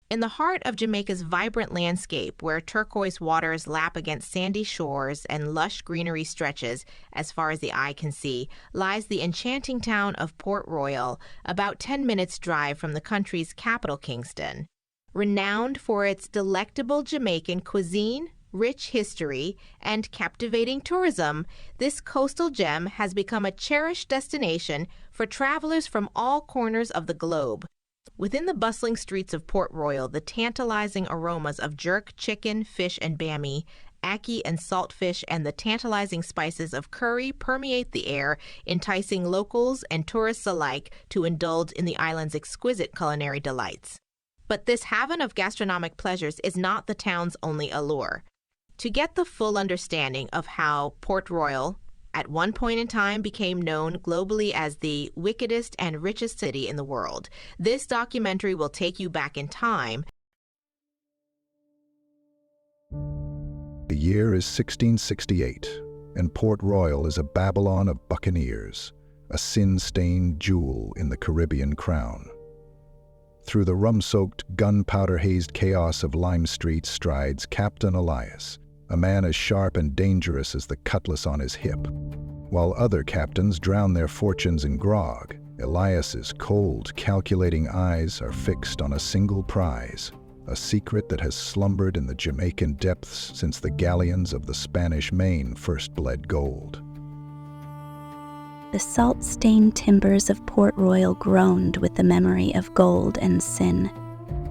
In the heart of Jamaica's vibrant landscape, where turquoise waters lap against sandy shores and lush greenery stretches as far as the eye can see, lies the enchanting town of Port Royal, about 10 minutes' drive from the country's capital, Kingston. Renowned for its delectable Jamaican cuisine, rich history, and captivating tourism, this coastal gem has become a cherished destination for travelers from all corners of the globe. Within the bustling streets of Port Royal, the tantalizing aromas of jerk chicken, fish, and bammy, ackee and saltfish, and the tantalizing spices of curry permeate the air, enticing locals and tourists alike to indulge in the island's exquisite culinary delights. But this haven of gastronomic pleasures is not the town's only allure. To get the full understanding of how Port Royal, at one point in time, became known globally as the wickedest and richest city in the world, this documentary will take you back in time. The year is 1668, and Port Royal is a Babylon of buccaneers, a sin-stained jewel in the Caribbean crown. Through the rum-soaked, gunpowder-hazed chaos of Lime Street strides Captain Elias, a man as sharp and dangerous as the cutlass on his hip. While other captains drown their fortunes in grog, Elias's cold, calculating eyes are fixed on a single prize, a secret that has slumbered in the Jamaican depths since the galleons of the Spanish Main first bled gold. The salt-stained timbers of Port Royal groaned with the memory of gold and sin.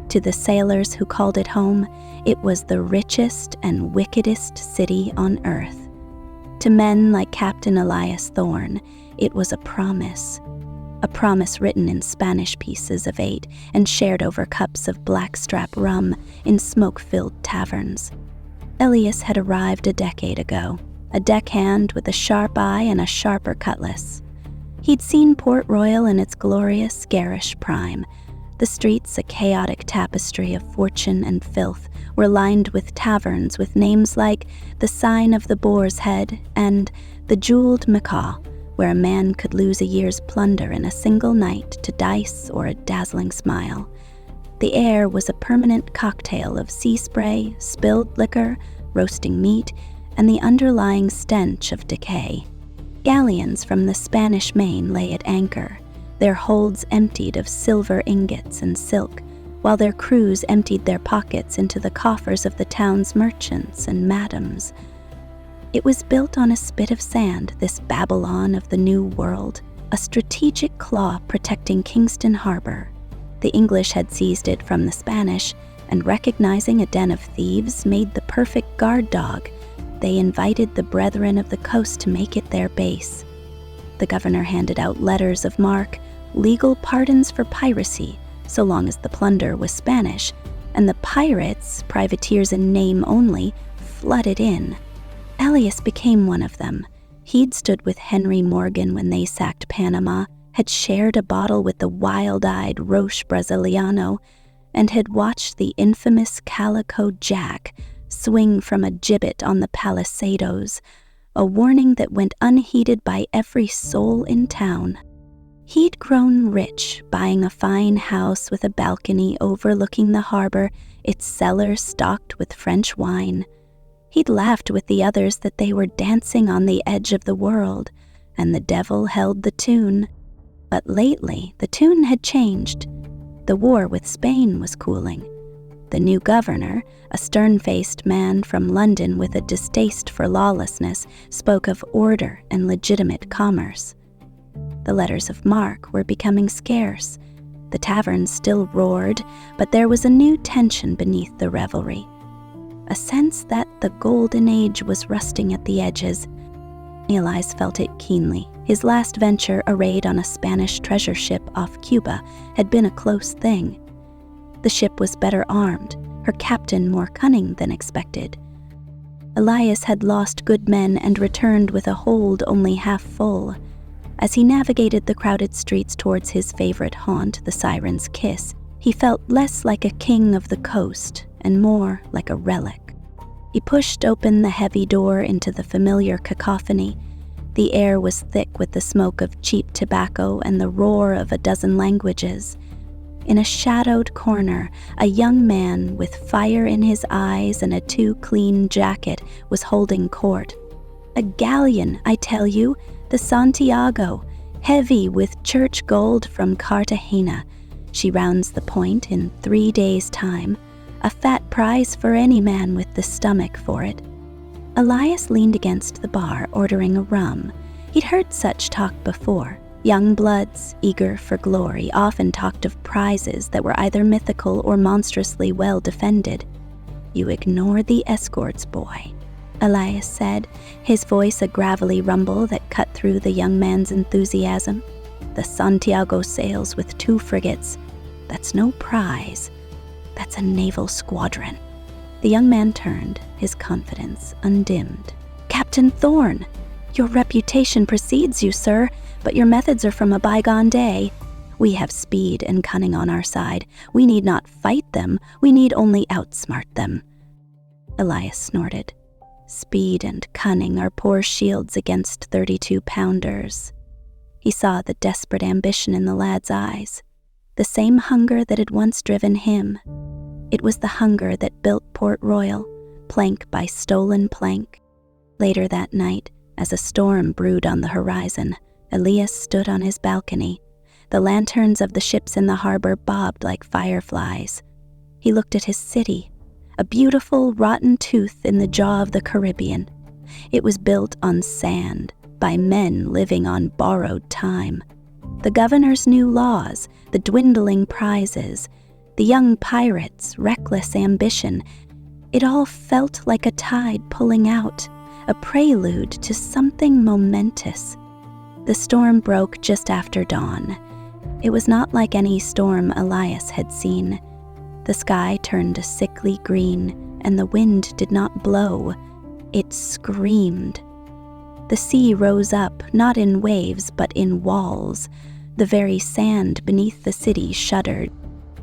To the sailors who called it home, it was the richest and wickedest city on earth. To men like Captain Elias Thorne, it was a promise written in Spanish pieces of 8 and shared over cups of blackstrap rum in smoke-filled taverns. Elias had arrived a decade ago, a deckhand with a sharp eye and a sharper cutlass. He'd seen Port Royal in its glorious, garish prime. The streets, a chaotic tapestry of fortune and filth, were lined with taverns with names like the Sign of the Boar's Head and the Jeweled Macaw, where a man could lose a year's plunder in a single night to dice or a dazzling smile. The air was a permanent cocktail of sea spray, spilled liquor, roasting meat, and the underlying stench of decay. Galleons from the Spanish Main lay at anchor, their holds emptied of silver ingots and silk, while their crews emptied their pockets into the coffers of the town's merchants and madams. It was built on a spit of sand, this Babylon of the New World, a strategic claw protecting Kingston Harbor. The English had seized it from the Spanish, and recognizing a den of thieves made the perfect guard dog. They invited the Brethren of the Coast to make it their base. The governor handed out letters of marque, legal pardons for piracy, so long as the plunder was Spanish, and the pirates, privateers in name only, flooded in. Elias became one of them. He'd stood with Henry Morgan when they sacked Panama, had shared a bottle with the wild-eyed Roche Brasiliano, and had watched the infamous Calico Jack swing from a gibbet on the Palisadoes, a warning that went unheeded by every soul in town. He'd grown rich, buying a fine house with a balcony overlooking the harbor, its cellar stocked with French wine. He'd laughed with the others that they were dancing on the edge of the world, and the devil held the tune. But lately, the tune had changed. The war with Spain was cooling. The new governor, a stern-faced man from London with a distaste for lawlessness, spoke of order and legitimate commerce. The letters of marque were becoming scarce. The taverns still roared, but there was a new tension beneath the revelry. A sense that the golden age was rusting at the edges. Elias felt it keenly. His last venture, arrayed on a Spanish treasure ship off Cuba, had been a close thing. The ship was better armed, her captain more cunning than expected. Elias had lost good men and returned with a hold only half full. As he navigated the crowded streets towards his favorite haunt, the Siren's Kiss, he felt less like a king of the coast and more like a relic. He pushed open the heavy door into the familiar cacophony. The air was thick with the smoke of cheap tobacco and the roar of a dozen languages. In a shadowed corner, a young man with fire in his eyes and a too-clean jacket was holding court. A galleon, I tell you, the Santiago, heavy with church gold from Cartagena. She rounds the point in 3 days' time, a fat prize for any man with the stomach for it. Elias leaned against the bar, ordering a rum. He'd heard such talk before. Young bloods, eager for glory, often talked of prizes that were either mythical or monstrously well defended. "You ignore the escorts, boy," Elias said, his voice a gravelly rumble that cut through the young man's enthusiasm. "The Santiago sails with 2 frigates. That's no prize. That's a naval squadron." The young man turned, his confidence undimmed. "Captain Thorne, your reputation precedes you, sir, but your methods are from a bygone day. We have speed and cunning on our side. We need not fight them, we need only outsmart them." Elias snorted. Speed and cunning are poor shields against 32-pounders. He saw the desperate ambition in the lad's eyes, the same hunger that had once driven him. It was the hunger that built Port Royal, plank by stolen plank. Later that night, as a storm brewed on the horizon, Elias stood on his balcony. The lanterns of the ships in the harbor bobbed like fireflies. He looked at his city, a beautiful rotten tooth in the jaw of the Caribbean. It was built on sand, by men living on borrowed time. The governor's new laws, the dwindling prizes, the young pirates' reckless ambition, it all felt like a tide pulling out, a prelude to something momentous. The storm broke just after dawn. It was not like any storm Elias had seen. The sky turned a sickly green, and the wind did not blow. It screamed. The sea rose up, not in waves, but in walls. The very sand beneath the city shuddered.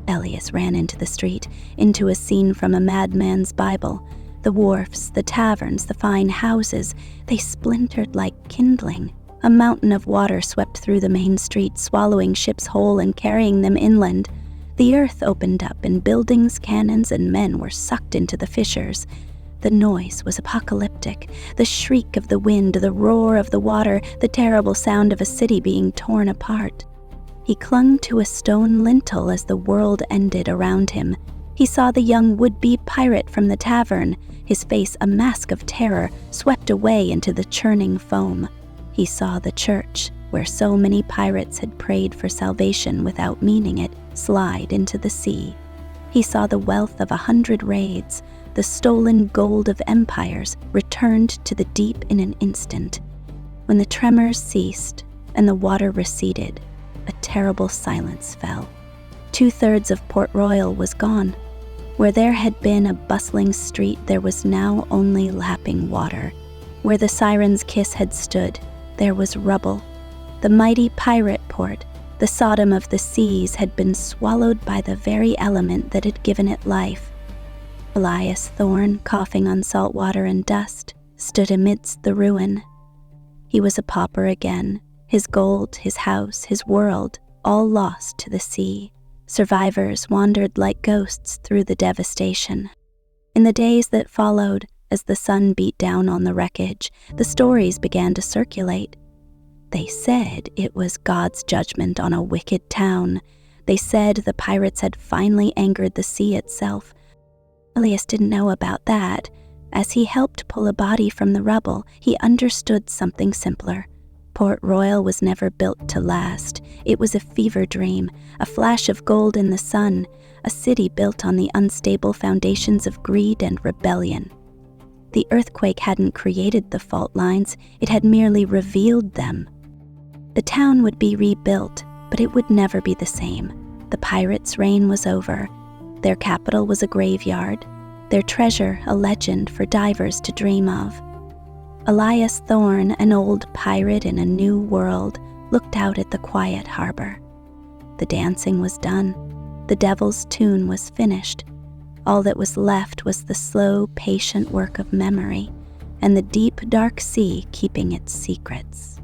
Elias ran into the street, into a scene from a madman's Bible. The wharfs, the taverns, the fine houses, they splintered like kindling. A mountain of water swept through the main street, swallowing ships whole and carrying them inland. The earth opened up, and buildings, cannons, and men were sucked into the fissures. The noise was apocalyptic. The shriek of the wind, the roar of the water, the terrible sound of a city being torn apart. He clung to a stone lintel as the world ended around him. He saw the young would-be pirate from the tavern, his face a mask of terror, swept away into the churning foam. He saw the church, where so many pirates had prayed for salvation without meaning it, slide into the sea. He saw the wealth of 100 raids, the stolen gold of empires, returned to the deep in an instant. When the tremors ceased and the water receded, a terrible silence fell. 2/3 of Port Royal was gone. Where there had been a bustling street, there was now only lapping water. Where the siren's kiss had stood, there was rubble. The mighty pirate port, the Sodom of the seas, had been swallowed by the very element that had given it life. Elias Thorne, coughing on salt water and dust, stood amidst the ruin. He was a pauper again, his gold, his house, his world, all lost to the sea. Survivors wandered like ghosts through the devastation. In the days that followed, as the sun beat down on the wreckage, the stories began to circulate. They said it was God's judgment on a wicked town. They said the pirates had finally angered the sea itself. Elias didn't know about that. As he helped pull a body from the rubble, he understood something simpler. Port Royal was never built to last. It was a fever dream, a flash of gold in the sun, a city built on the unstable foundations of greed and rebellion. The earthquake hadn't created the fault lines, it had merely revealed them. The town would be rebuilt, but it would never be the same. The pirates' reign was over. Their capital was a graveyard, their treasure a legend for divers to dream of. Elias Thorne, an old pirate in a new world, looked out at the quiet harbor. The dancing was done. The devil's tune was finished. All that was left was the slow, patient work of memory, and the deep, dark sea keeping its secrets.